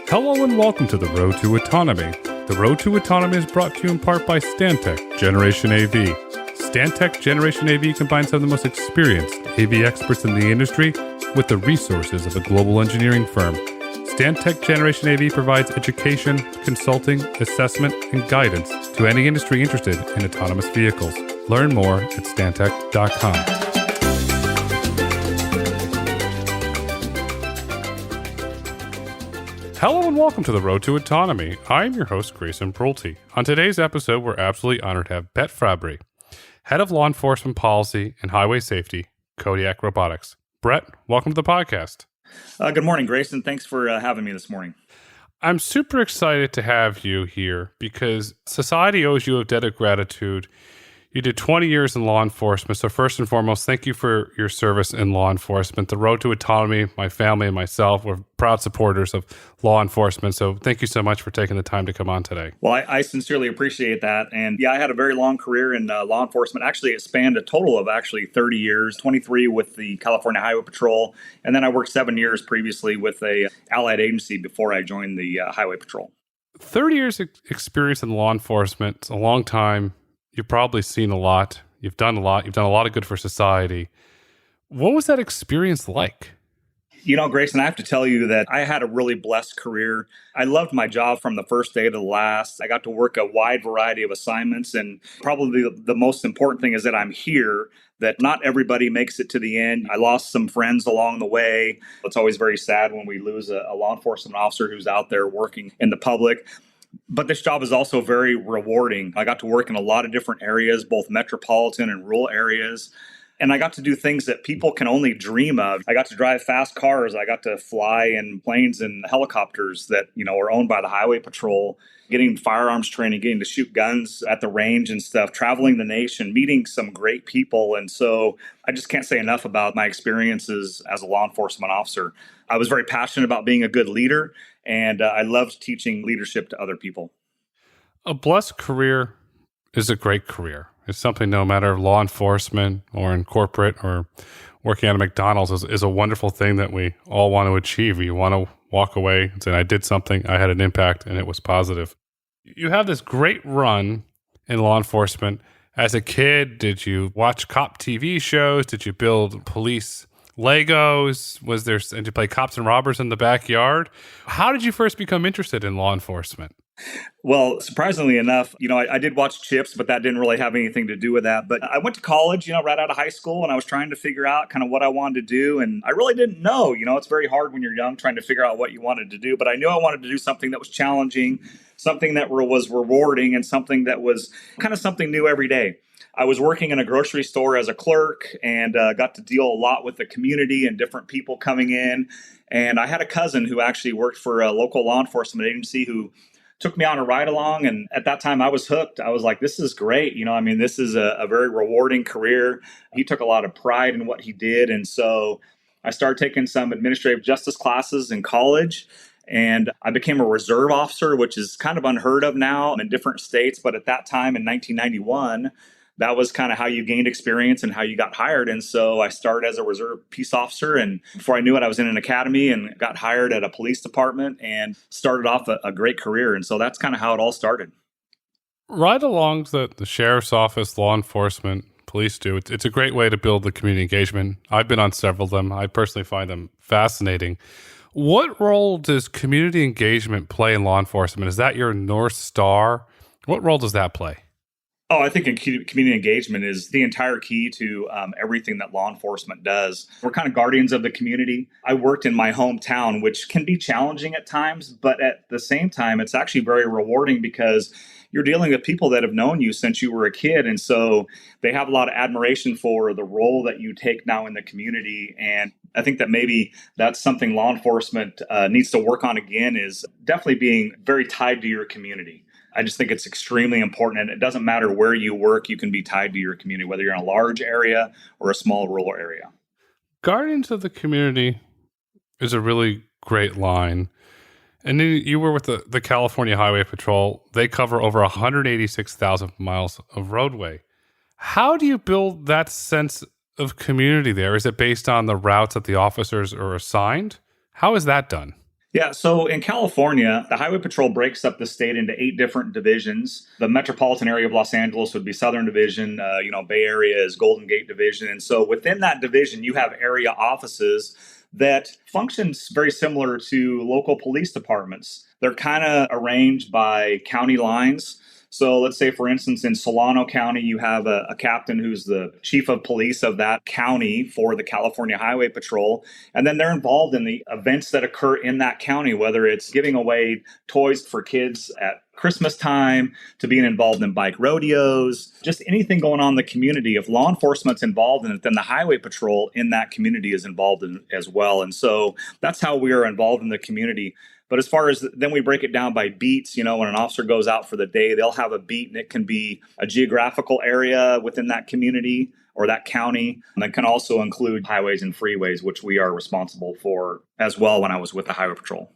Hello and welcome to the Road to Autonomy. The Road to Autonomy is brought to you in part by Stantec Generation AV. Stantec Generation AV combines some of the most experienced AV experts in the industry with the resources of a global engineering firm. Stantec Generation AV provides education, consulting, assessment, and guidance to any industry interested in autonomous vehicles. Learn more at stantec.com. Hello and welcome to the Road to Autonomy. I'm your host, Grayson Brulte. On today's episode, we're absolutely honored to have Fabbri, Head of Law Enforcement Policy and Highway Safety, Kodiak Robotics. Brett, welcome to the podcast. Good morning, Grayson. Thanks for having me this morning. I'm super excited to have you here because society owes you a debt of gratitude. You did 20 years in law enforcement. So first and foremost, thank you for your service in law enforcement. The Road to Autonomy, my family and myself, we're proud supporters of law enforcement. So thank you so much for taking the time to come on today. Well, I sincerely appreciate that. And yeah, I had a very long career in law enforcement. Actually, it spanned a total of 30 years, 23 with the California Highway Patrol. And then I worked 7 years previously with a allied agency before I joined the Highway Patrol. 30 years experience in law enforcement. It's a long time. You've probably seen a lot. You've done a lot. You've done a lot of good for society. What was that experience like? You know, Grayson, I have to tell you that I had a really blessed career. I loved my job from the first day to the last. I got to work a wide variety of assignments. And probably the most important thing is that I'm here, that not everybody makes it to the end. I lost some friends along the way. It's always very sad when we lose a law enforcement officer who's out there working in the public. But this job is also very rewarding. I got to work in a lot of different areas, both metropolitan and rural areas. And I got to do things that people can only dream of. I got to drive fast cars. I got to fly in planes and helicopters that, are owned by the Highway Patrol, getting firearms training, getting to shoot guns at the range and stuff, traveling the nation, meeting some great people. And so I just can't say enough about my experiences as a law enforcement officer. I was very passionate about being a good leader, and I loved teaching leadership to other people. A blessed career is a great career. It's something, no matter law enforcement or in corporate or working at a McDonald's, is a wonderful thing that we all want to achieve. You want to walk away and say, I did something, I had an impact, and it was positive. You have this great run in law enforcement. As a kid, did you watch cop TV shows? Did you build police Legos? Did you play cops and robbers in the backyard? How did you first become interested in law enforcement? Well, surprisingly enough, I did watch Chips, but that didn't really have anything to do with that. But I went to college, right out of high school, and I was trying to figure out kind of what I wanted to do. And I really didn't know. It's very hard when you're young trying to figure out what you wanted to do. But I knew I wanted to do something that was challenging, something that was rewarding, and something that was kind of something new every day. I was working in a grocery store as a clerk and got to deal a lot with the community and different people coming in. And I had a cousin who actually worked for a local law enforcement agency who took me on a ride along. And at that time I was hooked. I was like, this is great. This is a very rewarding career. He took a lot of pride in what he did. And so I started taking some administrative justice classes in college. And I became a reserve officer, which is kind of unheard of now in different states. But at that time in 1991, that was kind of how you gained experience and how you got hired. And so I started as a reserve peace officer. And before I knew it, I was in an academy and got hired at a police department and started off a great career. And so that's kind of how it all started. Right along the sheriff's office, law enforcement, police do. It's a great way to build the community engagement. I've been on several of them. I personally find them fascinating. What role does community engagement play in law enforcement? Is that your North Star? What role does that play? Oh, I think community engagement is the entire key to everything that law enforcement does. We're kind of guardians of the community. I worked in my hometown, which can be challenging at times, but at the same time, it's actually very rewarding because you're dealing with people that have known you since you were a kid. And so they have a lot of admiration for the role that you take now in the community. And I think that maybe that's something law enforcement needs to work on again, is definitely being very tied to your community. I just think it's extremely important. And it doesn't matter where you work, you can be tied to your community, whether you're in a large area or a small rural area. Guardians of the community is a really great line. And then you were with the California Highway Patrol. They cover over 186,000 miles of roadway. How do you build that sense of community there? Is it based on the routes that the officers are assigned? How is that done? Yeah, so in California, the Highway Patrol breaks up the state into 8 different divisions. The metropolitan area of Los Angeles would be Southern Division. Bay Area is Golden Gate Division, and so within that division, you have area offices that functions very similar to local police departments. They're kind of arranged by county lines. So let's say, for instance, in Solano County, you have a captain who's the chief of police of that county for the California Highway Patrol. And then they're involved in the events that occur in that county, whether it's giving away toys for kids at Christmas time, to being involved in bike rodeos, just anything going on in the community. If law enforcement's involved in it, then the Highway Patrol in that community is involved in as well. And so that's how we are involved in the community. But as far as then we break it down by beats, when an officer goes out for the day, they'll have a beat, and it can be a geographical area within that community or that county. And that can also include highways and freeways, which we are responsible for as well when I was with the Highway Patrol.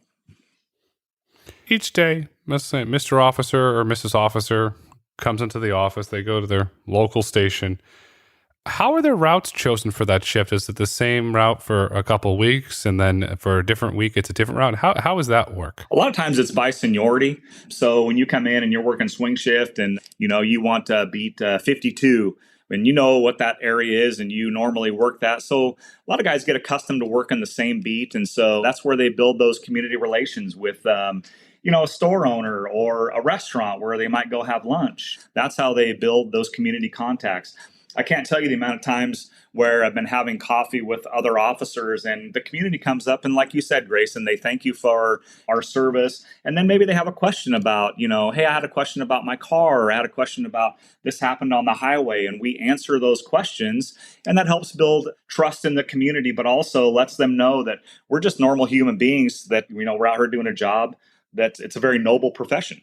Each day, let's say Mr. Officer or Mrs. Officer comes into the office, they go to their local station. How are their routes chosen for that shift? Is it the same route for a couple of weeks, and then for a different week, it's a different route? How does that work? A lot of times it's by seniority. So when you come in and you're working swing shift and, you want to beat 52, and you know what that area is and you normally work that. So a lot of guys get accustomed to working the same beat. And so that's where they build those community relations with, a store owner or a restaurant where they might go have lunch. That's how they build those community contacts. I can't tell you the amount of times where I've been having coffee with other officers and the community comes up and, like you said, Grayson, they thank you for our service. And then maybe they have a question about, hey, I had a question about my car, or I had a question about this happened on the highway. And we answer those questions, and that helps build trust in the community, but also lets them know that we're just normal human beings, that, we're out here doing a job, that it's a very noble profession.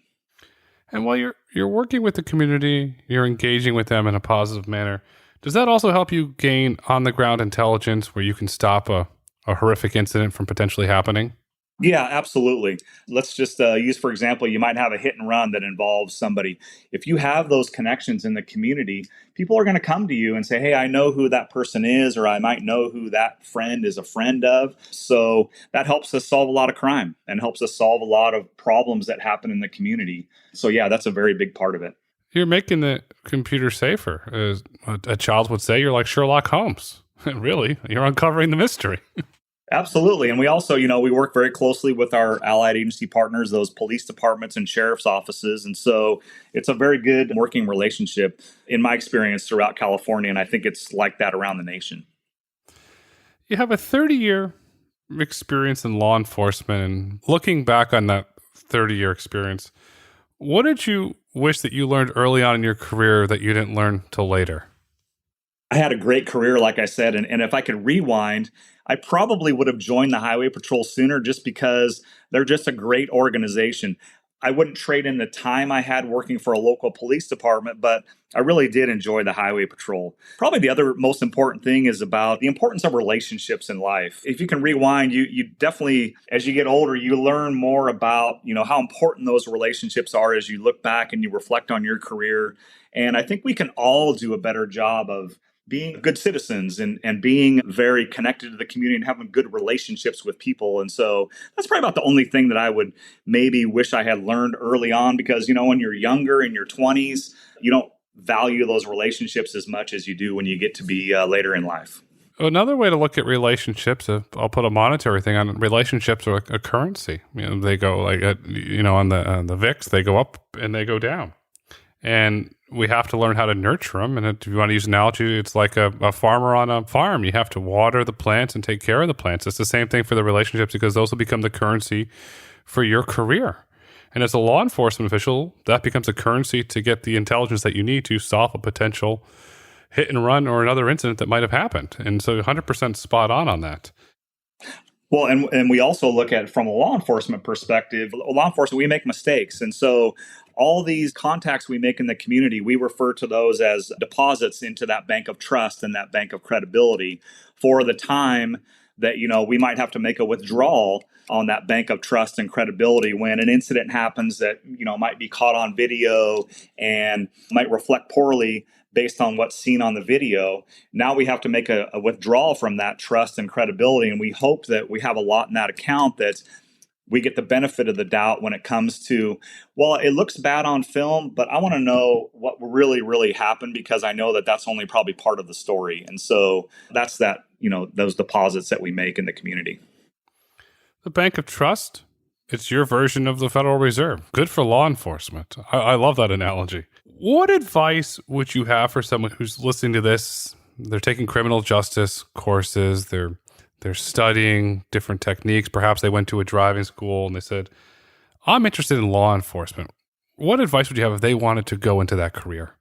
And while you're working with the community, you're engaging with them in a positive manner, does that also help you gain on-the-ground intelligence where you can stop a horrific incident from potentially happening? Yeah, absolutely. Let's just use, for example, you might have a hit and run that involves somebody. If you have those connections in the community, people are going to come to you and say, hey, I know who that person is, or I might know who that friend is a friend of. So that helps us solve a lot of crime and helps us solve a lot of problems that happen in the community. So yeah, that's a very big part of it. You're making the computer safer. As a child would say, you're like Sherlock Holmes. Really, you're uncovering the mystery. Absolutely. And we also, we work very closely with our allied agency partners, those police departments and sheriff's offices. And so it's a very good working relationship in my experience throughout California. And I think it's like that around the nation. You have a 30-year experience in law enforcement, and looking back on that 30-year experience, what did you wish that you learned early on in your career that you didn't learn till later? I had a great career, like I said, and if I could rewind, I probably would have joined the Highway Patrol sooner, just because they're just a great organization. I wouldn't trade in the time I had working for a local police department, but I really did enjoy the Highway Patrol. Probably the other most important thing is about the importance of relationships in life. If you can rewind, you definitely, as you get older, you learn more about, how important those relationships are as you look back and you reflect on your career. And I think we can all do a better job of being good citizens and being very connected to the community and having good relationships with people. And so that's probably about the only thing that I would maybe wish I had learned early on, because, when you're younger, in your 20s, you don't value those relationships as much as you do when you get to be later in life. Another way to look at relationships, I'll put a monetary thing on relationships, or a currency. They go like, on the VIX, they go up and they go down. And we have to learn how to nurture them. And if you want to use an analogy, it's like a farmer on a farm. You have to water the plants and take care of the plants. It's the same thing for the relationships, because those will become the currency for your career. And as a law enforcement official, that becomes a currency to get the intelligence that you need to solve a potential hit and run or another incident that might have happened. And so 100% spot on that. Well, and we also look at it from a law enforcement perspective. Law enforcement, we make mistakes. And so all these contacts we make in the community, we refer to those as deposits into that bank of trust and that bank of credibility for the time that, we might have to make a withdrawal on that bank of trust and credibility when an incident happens that, might be caught on video and might reflect poorly based on what's seen on the video. Now we have to make a withdrawal from that trust and credibility. And we hope that we have a lot in that account that we get the benefit of the doubt when it comes to, well, it looks bad on film, but I want to know what really, really happened because I know that that's only probably part of the story. And so that's that, those deposits that we make in the community. The Bank of Trust, it's your version of the Federal Reserve. Good for law enforcement. I love that analogy. What advice would you have for someone who's listening to this? They're taking criminal justice courses. They're studying different techniques. Perhaps they went to a driving school and they said, I'm interested in law enforcement. What advice would you have if they wanted to go into that career?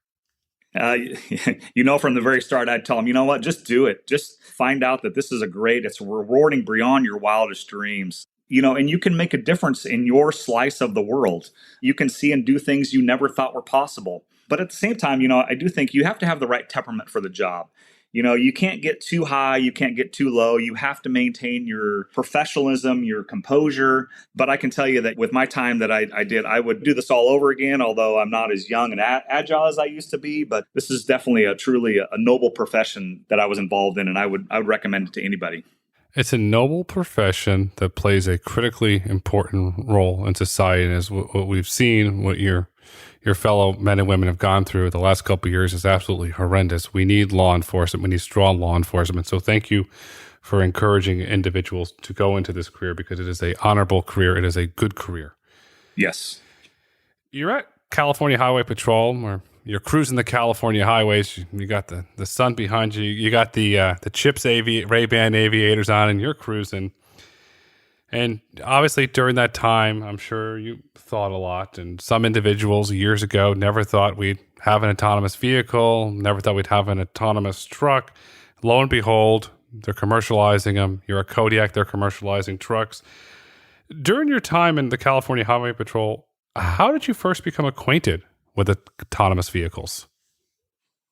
From the very start, I'd tell them, you know what, just do it. Just find out that this is it's rewarding beyond your wildest dreams. And you can make a difference in your slice of the world. You can see and do things you never thought were possible. But at the same time, I do think you have to have the right temperament for the job. You can't get too high, you can't get too low. You have to maintain your professionalism, your composure. But I can tell you that with my time that I did, I would do this all over again, although I'm not as young and agile as I used to be. But this is definitely truly a noble profession that I was involved in, and I would recommend it to anybody. It's a noble profession that plays a critically important role in society, and is what we've seen, what your fellow men and women have gone through the last couple of years is absolutely horrendous. We need law enforcement. We need strong law enforcement. So thank you for encouraging individuals to go into this career because it is an honorable career. It is a good career. Yes. You're at California Highway Patrol, or you're cruising the California highways. You got the sun behind you. You got the Chips Ray-Ban aviators on, and you're cruising. And obviously during that time, I'm sure you thought a lot. And some individuals years ago never thought we'd have an autonomous vehicle, never thought we'd have an autonomous truck. Lo and behold, they're commercializing them. You're a Kodiak, they're commercializing trucks. During your time in the California Highway Patrol, how did you first become acquainted with autonomous vehicles?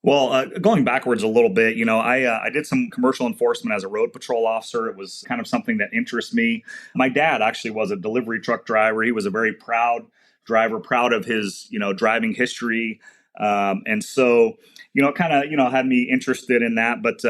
Well, going backwards a little bit, I did some commercial enforcement as a road patrol officer. It was kind of something that interests me. My dad actually was a delivery truck driver. He was a very proud driver, proud of his, driving history. And so, had me interested in that. But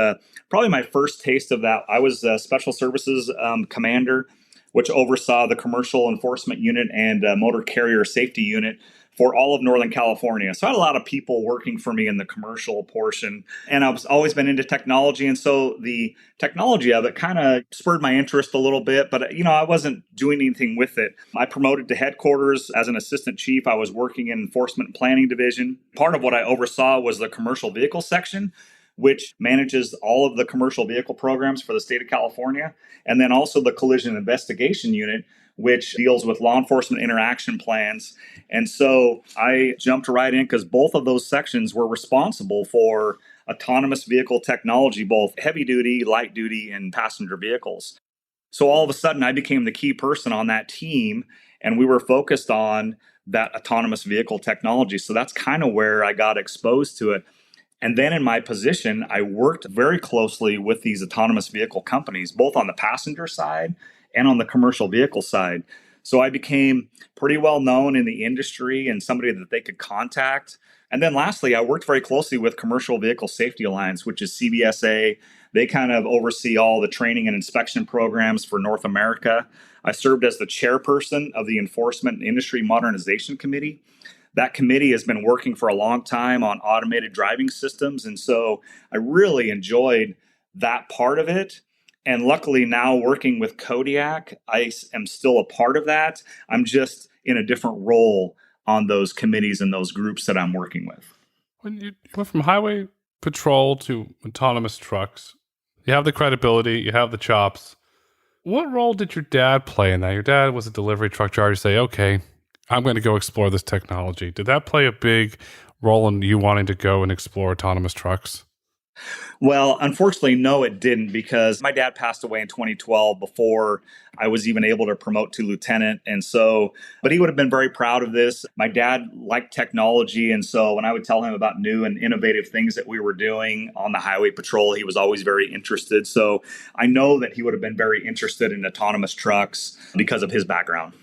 probably my first taste of that, I was a Special Services commander, which oversaw the commercial enforcement unit and motor carrier safety unit for all of Northern California. So I had a lot of people working for me in the commercial portion, and I've always been into technology. And so the technology of it kind of spurred my interest a little bit, but I wasn't doing anything with it. I promoted to headquarters as an assistant chief. I was working in enforcement and planning division. Part of what I oversaw was the commercial vehicle section, which manages all of the commercial vehicle programs for the state of California, and then also the collision investigation unit, which deals with law enforcement interaction plans. And so I jumped right in because both of those sections were responsible for autonomous vehicle technology, both heavy duty, light duty, and passenger vehicles. So all of a sudden I became the key person on that team, and we were focused on that autonomous vehicle technology. So that's kind of where I got exposed to it. And then in my position, I worked very closely with these autonomous vehicle companies, both on the passenger side and on the commercial vehicle side. So I became pretty well known in the industry and somebody that they could contact. And then lastly, I worked very closely with Commercial Vehicle Safety Alliance, which is CVSA. They kind of oversee all the training and inspection programs for North America. I served as the chairperson of the Enforcement and Industry Modernization Committee. That committee has been working for a long time on automated driving systems. And so I really enjoyed that part of it. And luckily now working with Kodiak, I am still a part of that. I'm just in a different role on those committees and those groups that I'm working with. When you went from highway patrol to autonomous trucks, you have the credibility, you have the chops. What role did your dad play in that? Your dad was a delivery truck driver. You say, okay, I'm going to go explore this technology. Did that play a big role in you wanting to go and explore autonomous trucks? Well, unfortunately, no, it didn't, because my dad passed away in 2012 before I was even able to promote to lieutenant. And so, but he would have been very proud of this. My dad liked technology. And so when I would tell him about new and innovative things that we were doing on the highway patrol, he was always very interested. So I know that he would have been very interested in autonomous trucks because of his background.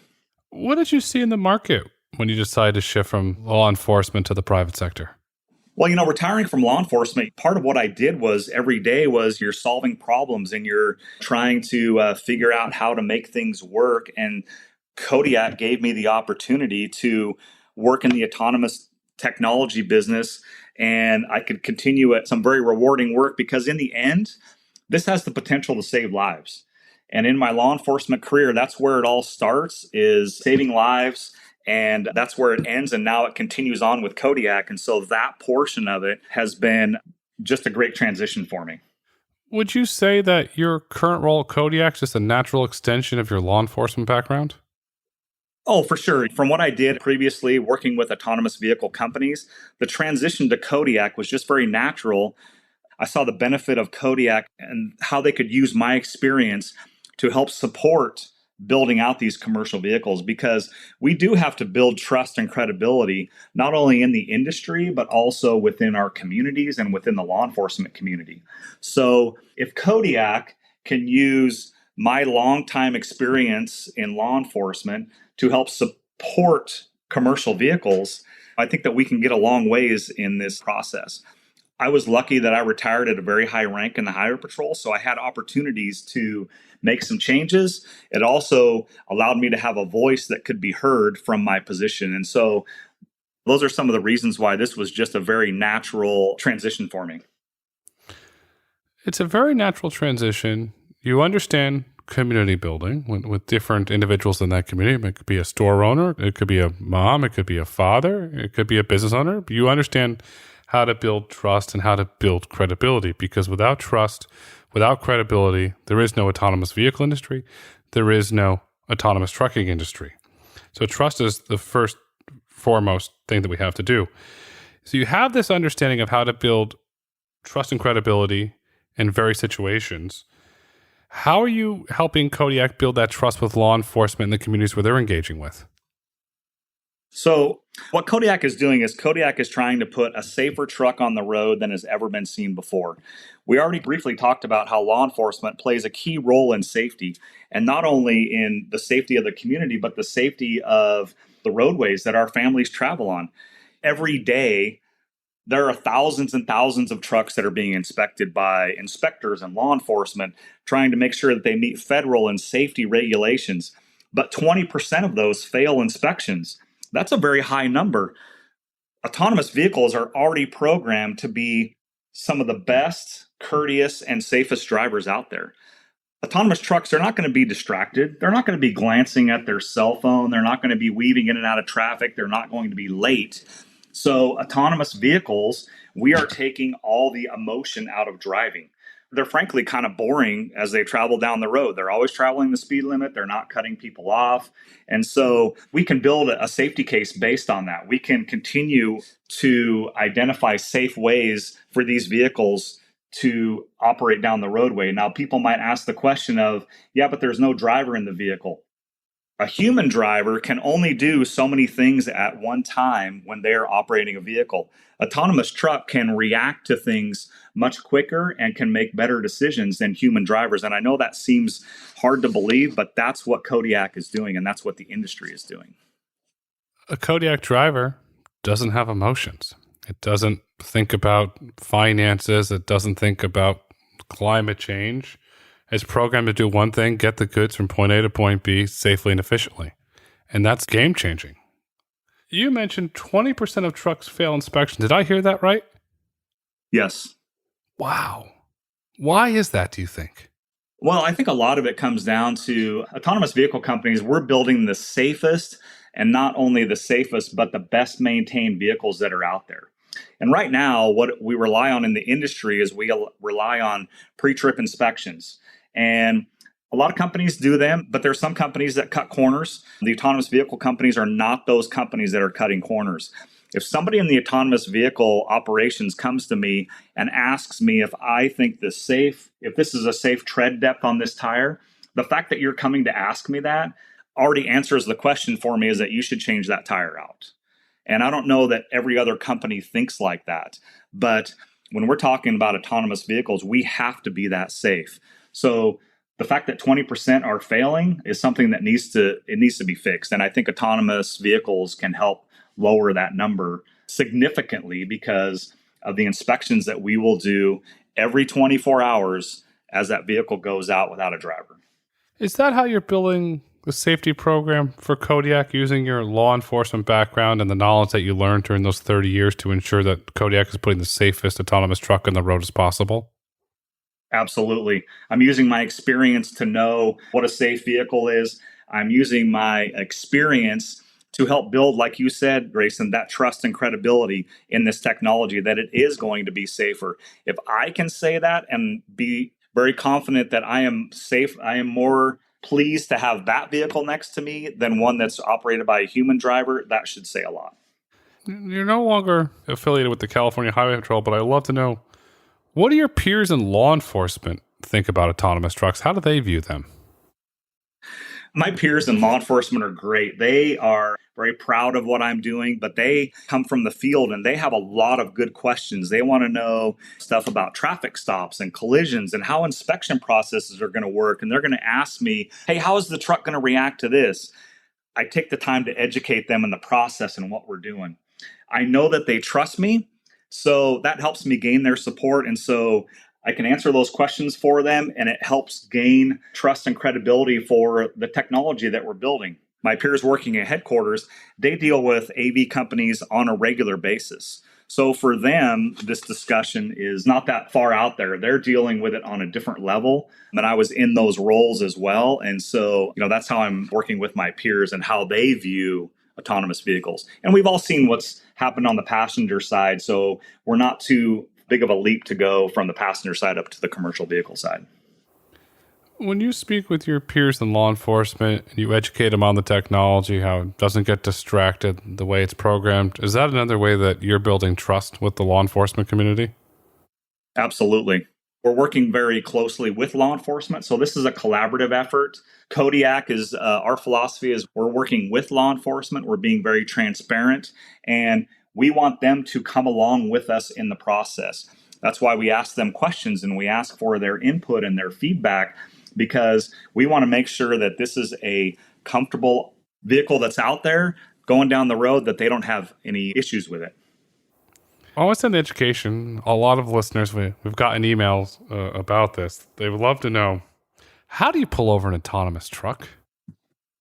What did you see in the market when you decided to shift from law enforcement to the private sector? Well, retiring from law enforcement, part of what I did was every day was you're solving problems and you're trying to figure out how to make things work. And Kodiak gave me the opportunity to work in the autonomous technology business, and I could continue at some very rewarding work because in the end, this has the potential to save lives. And in my law enforcement career, that's where it all starts, is saving lives, and that's where it ends. And now it continues on with Kodiak. And so that portion of it has been just a great transition for me. Would you say that your current role at Kodiak is just a natural extension of your law enforcement background? Oh, for sure. From what I did previously working with autonomous vehicle companies, the transition to Kodiak was just very natural. I saw the benefit of Kodiak and how they could use my experience to help support building out these commercial vehicles, because we do have to build trust and credibility, not only in the industry, but also within our communities and within the law enforcement community. So if Kodiak can use my longtime experience in law enforcement to help support commercial vehicles, I think that we can get a long ways in this process. I was lucky that I retired at a very high rank in the Highway Patrol, so I had opportunities to make some changes. It also allowed me to have a voice that could be heard from my position. And so those are some of the reasons why this was just a very natural transition for me. It's a very natural transition. You understand community building with different individuals in that community. It could be a store owner, it could be a mom, it could be a father, it could be a business owner. You understand how to build trust and how to build credibility, because without trust, without credibility, there is no autonomous vehicle industry. There is no autonomous trucking industry. So trust is the first foremost thing that we have to do. So you have this understanding of how to build trust and credibility in various situations. How are you helping Kodiak build that trust with law enforcement in the communities where they're engaging with? So what Kodiak is doing is Kodiak is trying to put a safer truck on the road than has ever been seen before. We already briefly talked about how law enforcement plays a key role in safety, and not only in the safety of the community, but the safety of the roadways that our families travel on. Every day, there are thousands and thousands of trucks that are being inspected by inspectors and law enforcement, trying to make sure that they meet federal and safety regulations. But 20% of those fail inspections. That's a very high number. Autonomous vehicles are already programmed to be some of the best, courteous, and safest drivers out there. Autonomous trucks are not going to be distracted. They're not going to be glancing at their cell phone. They're not going to be weaving in and out of traffic. They're not going to be late. So autonomous vehicles, we are taking all the emotion out of driving. They're frankly kind of boring as they travel down the road. They're always traveling the speed limit. They're not cutting people off. And so we can build a safety case based on that. We can continue to identify safe ways for these vehicles to operate down the roadway. Now, people might ask the question of, yeah, but there's no driver in the vehicle. A human driver can only do so many things at one time when they're operating a vehicle. Autonomous truck can react to things much quicker and can make better decisions than human drivers. And I know that seems hard to believe, but that's what Kodiak is doing, and that's what the industry is doing. A Kodiak driver doesn't have emotions. It doesn't think about finances. It doesn't think about climate change. It's programmed to do one thing: get the goods from point A to point B safely and efficiently. And that's game changing. You mentioned 20% of trucks fail inspection. Did I hear that right? Yes. Wow. Why is that, do you think? Well, I think a lot of it comes down to autonomous vehicle companies. We're building the safest, and not only the safest, but the best maintained vehicles that are out there. And right now, what we rely on in the industry is we rely on pre-trip inspections. And a lot of companies do them, but there are some companies that cut corners. The autonomous vehicle companies are not those companies that are cutting corners. If somebody in the autonomous vehicle operations comes to me and asks me if I think if this is a safe tread depth on this tire, the fact that you're coming to ask me that already answers the question for me, is that you should change that tire out. And I don't know that every other company thinks like that. But when we're talking about autonomous vehicles, we have to be that safe. So the fact that 20% are failing is something that needs to be fixed. And I think autonomous vehicles can help lower that number significantly because of the inspections that we will do every 24 hours as that vehicle goes out without a driver. Is that how you're building the safety program for Kodiak using your law enforcement background and the knowledge that you learned during those 30 years to ensure that Kodiak is putting the safest autonomous truck on the road as possible? Absolutely. I'm using my experience to know what a safe vehicle is. I'm using my experience to help build, like you said, Grayson, that trust and credibility in this technology that it is going to be safer. If I can say that and be very confident that I am safe, I am more pleased to have that vehicle next to me than one that's operated by a human driver. That should say a lot. You're no longer affiliated with the California Highway Patrol, but I'd love to know, what do your peers in law enforcement think about autonomous trucks? How do they view them? My peers in law enforcement are great. They are very proud of what I'm doing, but they come from the field and they have a lot of good questions. They want to know stuff about traffic stops and collisions and how inspection processes are going to work. And they're going to ask me, hey, how is the truck going to react to this? I take the time to educate them in the process and what we're doing. I know that they trust me, so that helps me gain their support. And so I can answer those questions for them, and it helps gain trust and credibility for the technology that we're building. My peers working at headquarters, they deal with AV companies on a regular basis. So for them, this discussion is not that far out there. They're dealing with it on a different level. And I was in those roles as well. And so, that's how I'm working with my peers and how they view autonomous vehicles. And we've all seen what's happened on the passenger side. So we're not too big of a leap to go from the passenger side up to the commercial vehicle side. When you speak with your peers in law enforcement and you educate them on the technology, how it doesn't get distracted, the way it's programmed, is that another way that you're building trust with the law enforcement community? Absolutely. We're working very closely with law enforcement. So this is a collaborative effort. Kodiak is our philosophy is we're working with law enforcement. We're being very transparent, and we want them to come along with us in the process. That's why we ask them questions and we ask for their input and their feedback, because we want to make sure that this is a comfortable vehicle that's out there going down the road, that they don't have any issues with it. Always in education, a lot of listeners, we've gotten emails about this. They would love to know, how do you pull over an autonomous truck?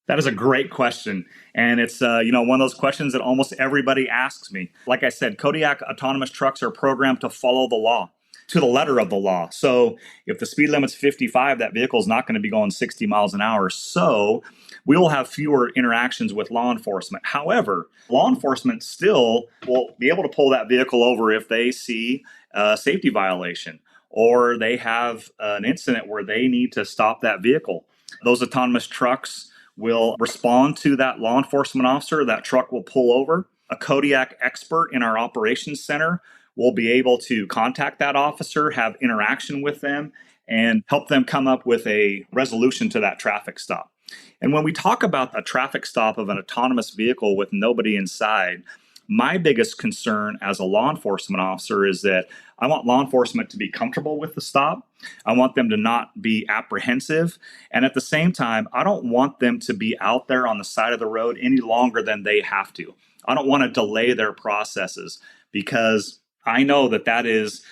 That is a great question. And it's one of those questions that almost everybody asks me. Like I said, Kodiak autonomous trucks are programmed to follow the law, to the letter of the law. So if the speed limit's 55, that vehicle is not going to be going 60 miles an hour. So we will have fewer interactions with law enforcement. However, law enforcement still will be able to pull that vehicle over if they see a safety violation or they have an incident where they need to stop that vehicle. Those autonomous trucks will respond to that law enforcement officer. That truck will pull over. A Kodiak expert in our operations center will be able to contact that officer, have interaction with them, and help them come up with a resolution to that traffic stop. And when we talk about a traffic stop of an autonomous vehicle with nobody inside, my biggest concern as a law enforcement officer is that I want law enforcement to be comfortable with the stop. I want them to not be apprehensive. And at the same time, I don't want them to be out there on the side of the road any longer than they have to. I don't want to delay their processes, because I know that that is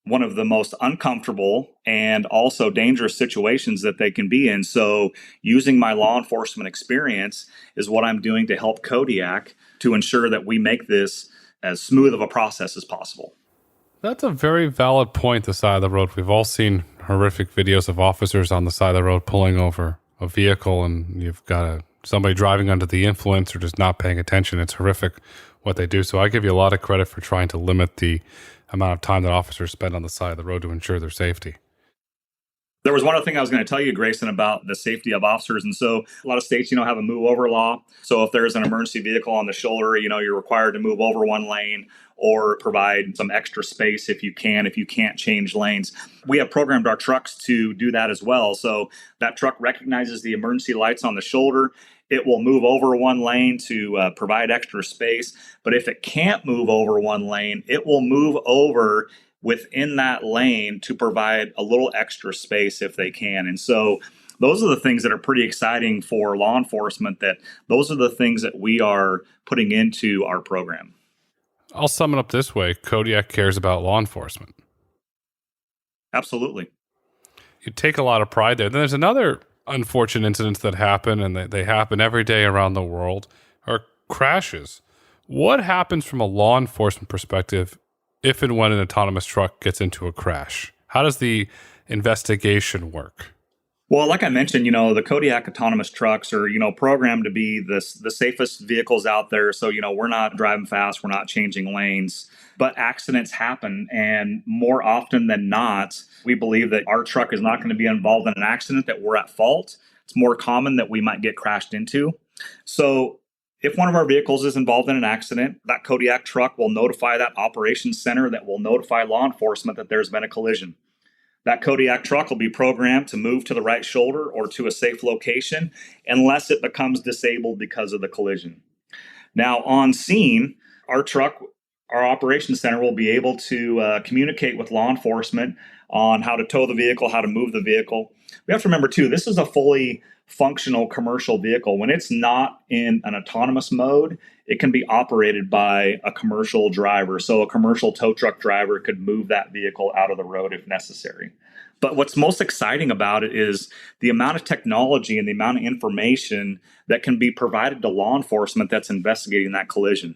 one of the most uncomfortable and also dangerous situations that they can be in. So using my law enforcement experience is what I'm doing to help Kodiak to ensure that we make this as smooth of a process as possible. That's a very valid point, the side of the road. We've all seen horrific videos of officers on the side of the road pulling over a vehicle, and you've got somebody driving under the influence or just not paying attention. It's horrific what they do. So I give you a lot of credit for trying to limit the amount of time that officers spend on the side of the road to ensure their safety. There was one other thing I was going to tell you, Grayson, about the safety of officers. And so a lot of states, have a move over law. So if there's an emergency vehicle on the shoulder, you're required to move over one lane or provide some extra space if you can't change lanes. We have programmed our trucks to do that as well. So that truck recognizes the emergency lights on the shoulder. It will move over one lane to provide extra space. But if it can't move over one lane, it will move over within that lane to provide a little extra space if they can. And so those are the things that are pretty exciting for law enforcement, that those are the things that we are putting into our program. I'll sum it up this way. Kodiak cares about law enforcement. Absolutely. You take a lot of pride there. Then there's another unfortunate incidents that happen, and they happen every day around the world, are crashes. What happens from a law enforcement perspective if and when an autonomous truck gets into a crash? How does the investigation work? Well, like I mentioned, the Kodiak autonomous trucks are, programmed to be the safest vehicles out there. So, we're not driving fast, we're not changing lanes, but accidents happen. And more often than not, we believe that our truck is not going to be involved in an accident, that we're at fault. It's more common that we might get crashed into. So if one of our vehicles is involved in an accident, that Kodiak truck will notify that operations center that will notify law enforcement that there's been a collision. That Kodiak truck will be programmed to move to the right shoulder or to a safe location unless it becomes disabled because of the collision. Now, on scene, our operations center will be able to communicate with law enforcement on how to tow the vehicle, how to move the vehicle. We have to remember, too, this is a fully functional commercial vehicle. When it's not in an autonomous mode, it can be operated by a commercial driver. So a commercial tow truck driver could move that vehicle out of the road if necessary. But what's most exciting about it is the amount of technology and the amount of information that can be provided to law enforcement that's investigating that collision.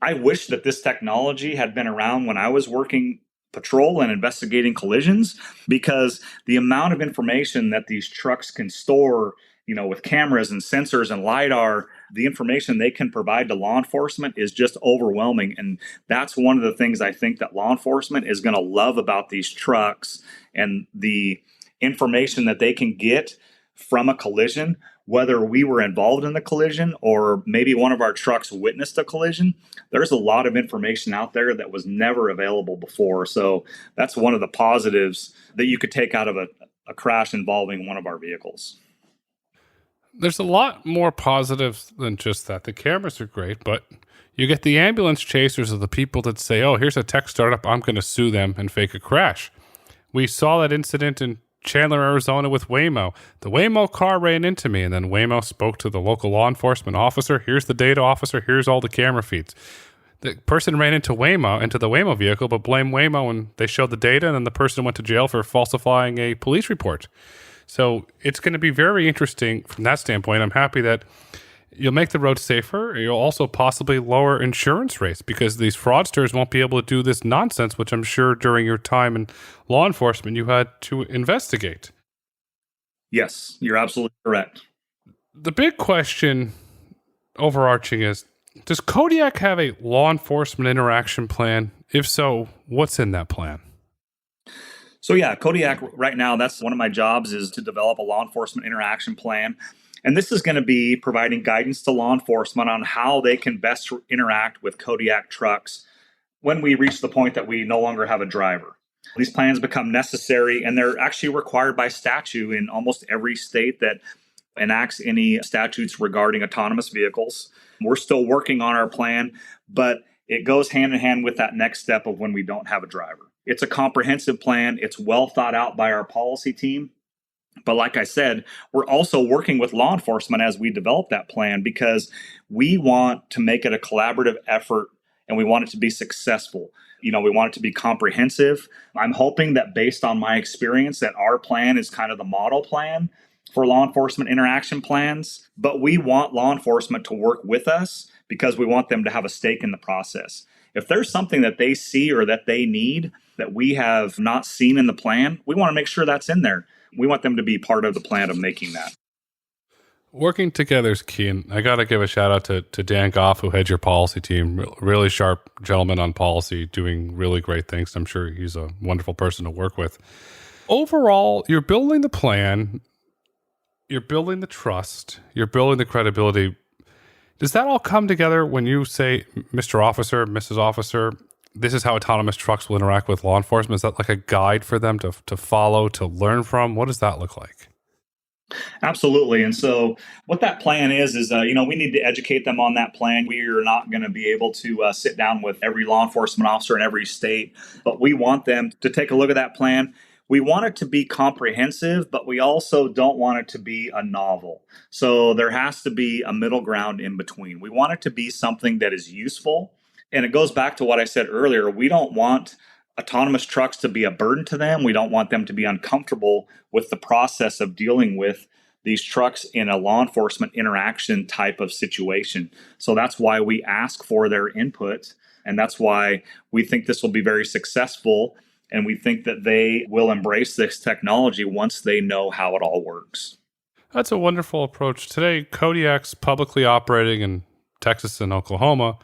I wish that this technology had been around when I was working patrol and investigating collisions, because the amount of information that these trucks can store, with cameras and sensors and LiDAR, the information they can provide to law enforcement is just overwhelming. And that's one of the things I think that law enforcement is going to love about these trucks, and the information that they can get from a collision, whether we were involved in the collision or maybe one of our trucks witnessed a collision. There's a lot of information out there that was never available before. So that's one of the positives that you could take out of a crash involving one of our vehicles. There's a lot more positives than just that. The cameras are great, but you get the ambulance chasers of the people that say, oh, here's a tech startup, I'm going to sue them and fake a crash. We saw that incident in Chandler, Arizona with Waymo. The Waymo car ran into me, and then Waymo spoke to the local law enforcement officer. Here's the data, officer. Here's all the camera feeds. The person ran into the Waymo vehicle, but blamed Waymo, and they showed the data, and then the person went to jail for falsifying a police report. So it's going to be very interesting from that standpoint. I'm happy that you'll make the road safer. You'll also possibly lower insurance rates, because these fraudsters won't be able to do this nonsense, which I'm sure during your time in law enforcement you had to investigate. Yes, you're absolutely correct. The big question overarching is, does Kodiak have a law enforcement interaction plan? If so, what's in that plan? So yeah, Kodiak right now, that's one of my jobs, is to develop a law enforcement interaction plan. And this is going to be providing guidance to law enforcement on how they can best interact with Kodiak trucks when we reach the point that we no longer have a driver. These plans become necessary, and they're actually required by statute in almost every state that enacts any statutes regarding autonomous vehicles. We're still working on our plan, but it goes hand in hand with that next step of when we don't have a driver. It's a comprehensive plan. It's well thought out by our policy team. But like I said, we're also working with law enforcement as we develop that plan, because we want to make it a collaborative effort, and we want it to be successful. We want it to be comprehensive. I'm hoping that, based on my experience, that our plan is kind of the model plan for law enforcement interaction plans. But we want law enforcement to work with us, because we want them to have a stake in the process. If there's something that they see or that they need that we have not seen in the plan, we want to make sure that's in there. We want them to be part of the plan of making that. Working together is key, and I got to give a shout out to Dan Goff, who heads your policy team. Really sharp gentleman on policy, doing really great things. I'm sure he's a wonderful person to work with. Overall, you're building the plan, you're building the trust, you're building the credibility. Does that all come together when you say, Mr. Officer, Mrs. Officer, this is how autonomous trucks will interact with law enforcement? Is that like a guide for them to follow, to learn from? What does that look like? Absolutely. And so what that plan is we need to educate them on that plan. We are not going to be able to sit down with every law enforcement officer in every state, but we want them to take a look at that plan. We want it to be comprehensive, but we also don't want it to be a novel. So there has to be a middle ground in between. We want it to be something that is useful. And it goes back to what I said earlier. We don't want autonomous trucks to be a burden to them. We don't want them to be uncomfortable with the process of dealing with these trucks in a law enforcement interaction type of situation. So that's why we ask for their input. And that's why we think this will be very successful. And we think that they will embrace this technology once they know how it all works. That's a wonderful approach. Today, Kodiak's publicly operating in Texas and Oklahoma.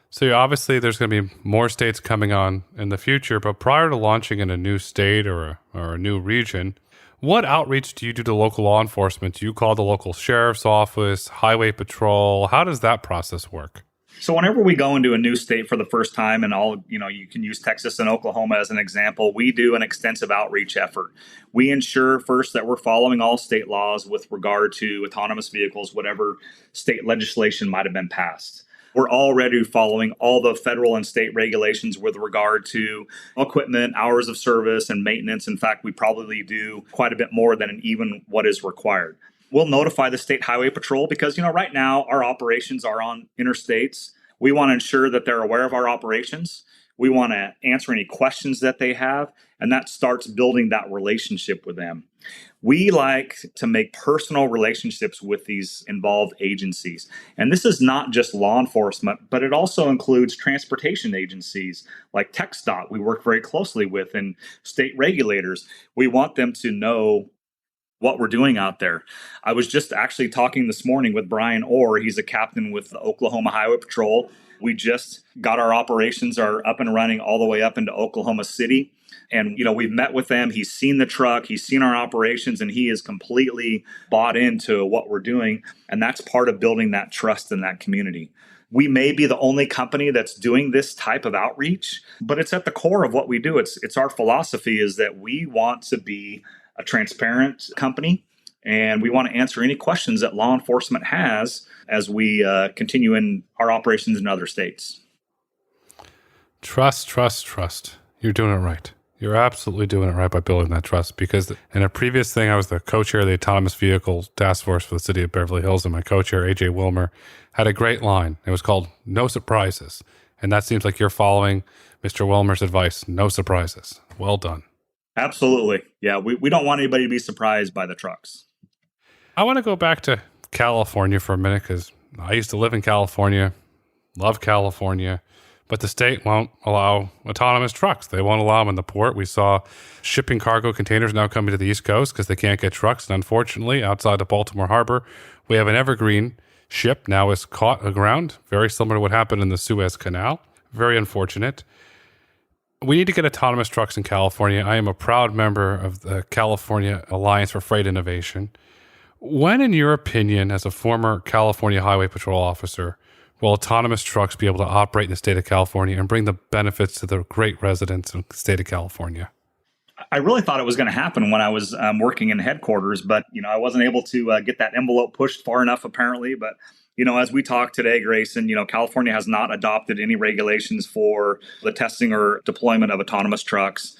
So obviously there's going to be more states coming on in the future. But prior to launching in a new state or a new region, what outreach do you do to local law enforcement? Do you call the local sheriff's office, highway patrol? How does that process work? So whenever we go into a new state for the first time, and you can use Texas and Oklahoma as an example, we do an extensive outreach effort. We ensure first that we're following all state laws with regard to autonomous vehicles, whatever state legislation might have been passed. We're already following all the federal and state regulations with regard to equipment, hours of service, and maintenance. In fact, we probably do quite a bit more than even what is required. We'll notify the state highway patrol because, right now our operations are on interstates. We want to ensure that they're aware of our operations. We want to answer any questions that they have, and that starts building that relationship with them. We like to make personal relationships with these involved agencies. And this is not just law enforcement, but it also includes transportation agencies like TxDOT we work very closely with, and state regulators. We want them to know what we're doing out there. I was just actually talking this morning with Brian Orr. He's a captain with the Oklahoma Highway Patrol. We just got our operations are up and running all the way up into Oklahoma City. And, we've met with them. He's seen the truck, he's seen our operations, and he is completely bought into what we're doing. And that's part of building that trust in that community. We may be the only company that's doing this type of outreach, but it's at the core of what we do. It's our philosophy is that we want to be a transparent company, and we want to answer any questions that law enforcement has as we continue in our operations in other states. Trust, trust, trust. You're doing it right. You're absolutely doing it right by building that trust, because in a previous thing, I was the co-chair of the Autonomous Vehicle Task Force for the city of Beverly Hills, and my co-chair, AJ Wilmer, had a great line. It was called "No Surprises." And that seems like you're following Mr. Wilmer's advice. No surprises. Well done. Absolutely. Yeah, we don't want anybody to be surprised by the trucks. I want to go back to California for a minute, because I used to live in California, love California, but the state won't allow autonomous trucks. They won't allow them in the port. We saw shipping cargo containers now coming to the East Coast because they can't get trucks. And unfortunately, outside of Baltimore Harbor, we have an evergreen ship now is caught aground, very similar to what happened in the Suez Canal. Very unfortunate. We need to get autonomous trucks in California. I am a proud member of the California Alliance for Freight Innovation. When, in your opinion, as a former California Highway Patrol officer, will autonomous trucks be able to operate in the state of California and bring the benefits to the great residents of the state of California? I really thought it was going to happen when I was working in headquarters, but I wasn't able to get that envelope pushed far enough, apparently. But as we talk today, Grayson, California has not adopted any regulations for the testing or deployment of autonomous trucks.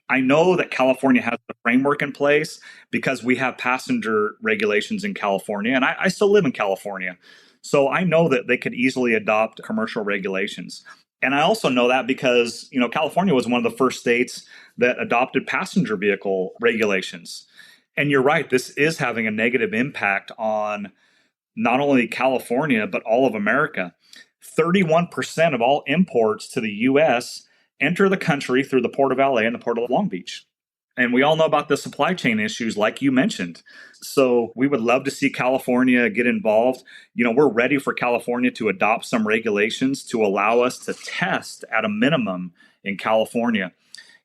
I know that California has the framework in place because we have passenger regulations in California, and I still live in California. So I know that they could easily adopt commercial regulations. And I also know that because, California was one of the first states that adopted passenger vehicle regulations. And you're right, this is having a negative impact on not only California, but all of America. 31% of all imports to the U.S. enter the country through the Port of LA and the Port of Long Beach. And we all know about the supply chain issues like you mentioned. So we would love to see California get involved. We're ready for California to adopt some regulations to allow us to test at a minimum in California.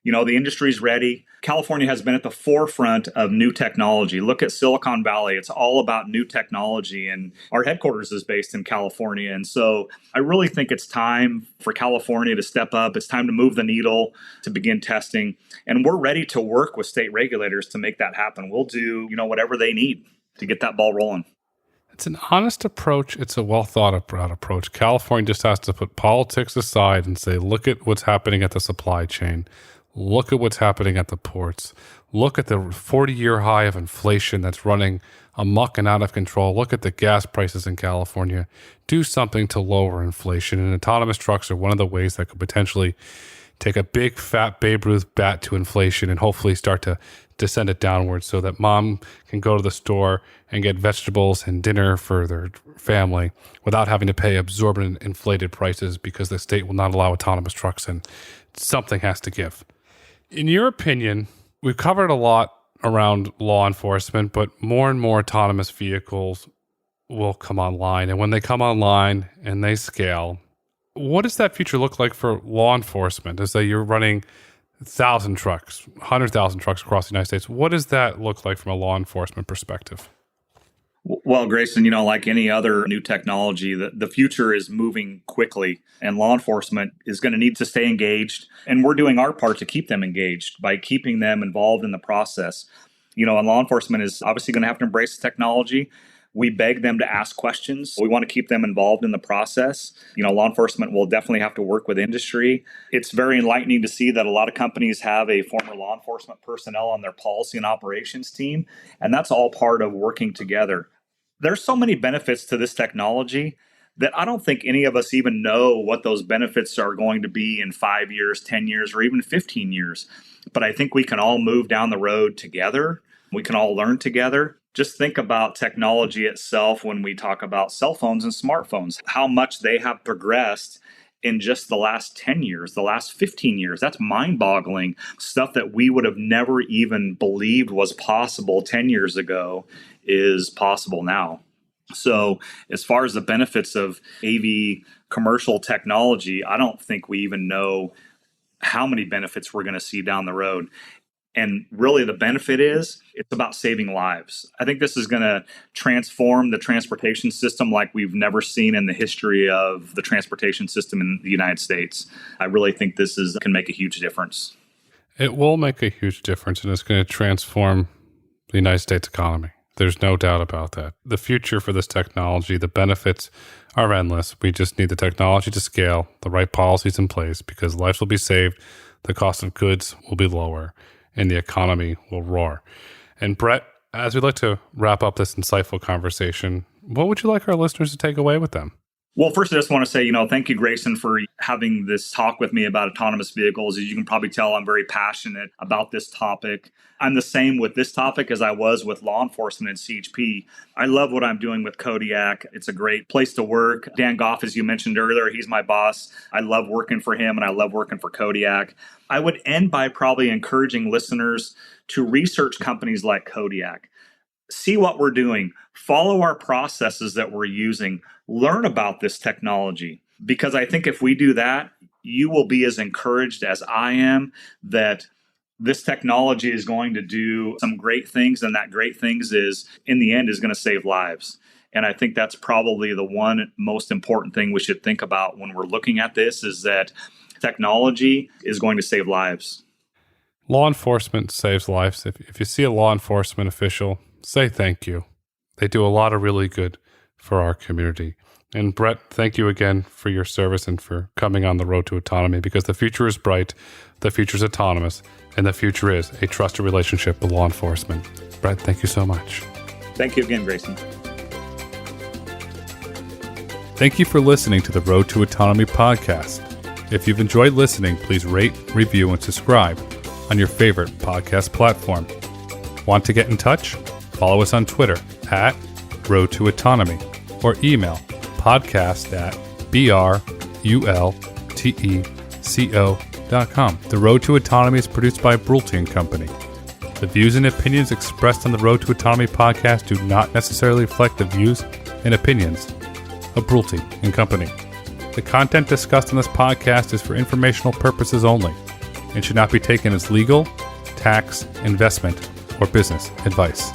The industry's ready. California has been at the forefront of new technology. Look at Silicon Valley. It's all about new technology, and our headquarters is based in California. And so I really think it's time for California to step up. It's time to move the needle, to begin testing. And we're ready to work with state regulators to make that happen. We'll do, whatever they need to get that ball rolling. It's an honest approach. It's a well thought out approach. California just has to put politics aside and say, look at what's happening at the supply chain. Look at what's happening at the ports. Look at the 40-year high of inflation that's running amok and out of control. Look at the gas prices in California. Do something to lower inflation. And autonomous trucks are one of the ways that could potentially take a big fat Babe Ruth bat to inflation and hopefully start to send it downwards so that mom can go to the store and get vegetables and dinner for their family without having to pay exorbitant inflated prices because the state will not allow autonomous trucks in. Something has to give. In your opinion, we've covered a lot around law enforcement, but more and more autonomous vehicles will come online. And when they come online and they scale, what does that future look like for law enforcement? As you're running 1,000 trucks, 100,000 trucks across the United States. What does that look like from a law enforcement perspective? Well, Grayson, like any other new technology, the future is moving quickly, and law enforcement is going to need to stay engaged. And we're doing our part to keep them engaged by keeping them involved in the process. And law enforcement is obviously going to have to embrace technology. We beg them to ask questions. We want to keep them involved in the process. Law enforcement will definitely have to work with industry. It's very enlightening to see that a lot of companies have a former law enforcement personnel on their policy and operations team, and that's all part of working together. There's so many benefits to this technology that I don't think any of us even know what those benefits are going to be in 5 years, 10 years, or even 15 years. But I think we can all move down the road together. We can all learn together. Just think about technology itself when we talk about cell phones and smartphones, how much they have progressed in just the last 10 years, the last 15 years. That's mind-boggling. Stuff that we would have never even believed was possible 10 years ago is possible now. So as far as the benefits of AV commercial technology, I don't think we even know how many benefits we're going to see down the road. And really the benefit is it's about saving lives. I think this is going to transform the transportation system like we've never seen in the history of the transportation system in the United States. I really think this can make a huge difference. It will make a huge difference, and it's going to transform the United States economy. There's no doubt about that. The future for this technology, the benefits are endless. We just need the technology to scale, the right policies in place, because lives will be saved, the cost of goods will be lower, and the economy will roar. And Brett, as we like to wrap up this insightful conversation, what would you like our listeners to take away with them? Well, first, I just want to say, thank you, Grayson, for having this talk with me about autonomous vehicles. As you can probably tell, I'm very passionate about this topic. I'm the same with this topic as I was with law enforcement and CHP. I love what I'm doing with Kodiak. It's a great place to work. Dan Goff, as you mentioned earlier, he's my boss. I love working for him, and I love working for Kodiak. I would end by probably encouraging listeners to research companies like Kodiak. See what we're doing, follow our processes that we're using, learn about this technology. Because I think if we do that, you will be as encouraged as I am that this technology is going to do some great things. And that great things is, in the end, is going to save lives. And I think that's probably the one most important thing we should think about when we're looking at this, is that technology is going to save lives. Law enforcement saves lives. If you see a law enforcement official, say thank you. They do a lot of really good for our community. And Brett, thank you again for your service and for coming on the road to autonomy, because the future is bright, the future is autonomous, and the future is a trusted relationship with law enforcement. Brett, thank you so much. Thank you again, Grayson. Thank you for listening to the Road to Autonomy podcast. If you've enjoyed listening, please rate, review, and subscribe on your favorite podcast platform. Want to get in touch? Follow us on Twitter at Road to Autonomy, or email podcast@brulteco.com. The Road to Autonomy is produced by Brulte & Company. The views and opinions expressed on the Road to Autonomy podcast do not necessarily reflect the views and opinions of Brulte & Company. The content discussed on this podcast is for informational purposes only and should not be taken as legal, tax, investment, or business advice.